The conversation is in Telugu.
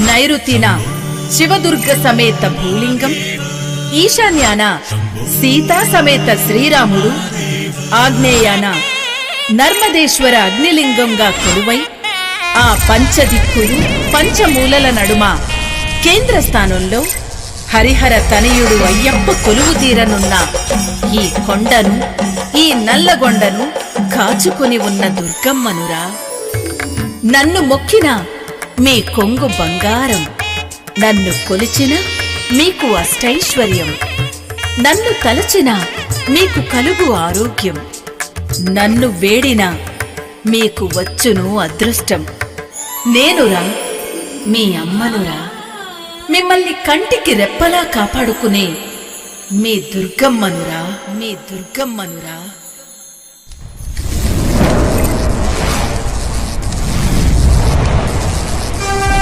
నైరుతిన శివదుర్గ సమేత భూలింగం, ఈశాన్యాన సీతా సమేత శ్రీరాముడు, ఆగ్నేయాన నర్మదేశ్వర అగ్నిలింగంగా కొలువై ఆ పంచదిక్కులు పంచమూలల నడుమ కేంద్రస్థానంలో హరిహర తనయుడు అయ్యప్ప కొలువు తీరనున్న ఈ కొండను, ఈ నల్లగొండను కాచుకుని ఉన్న దుర్గమ్మనురా. నన్ను మొక్కిన మీ కొంగు బంగారం, నన్ను కొలిచిన మీకు అష్టైశ్వర్యం, నన్ను తలచిన మీకు కలుగు ఆరోగ్యం, నన్ను వేడిన మీకు వచ్చును అదృష్టం. నేనురా, మీ అమ్మనురా, మిమ్మల్ని కంటికి రెప్పలా కాపాడుకునే మీ దుర్గమ్మనురా, మీ దుర్గమ్మనురా.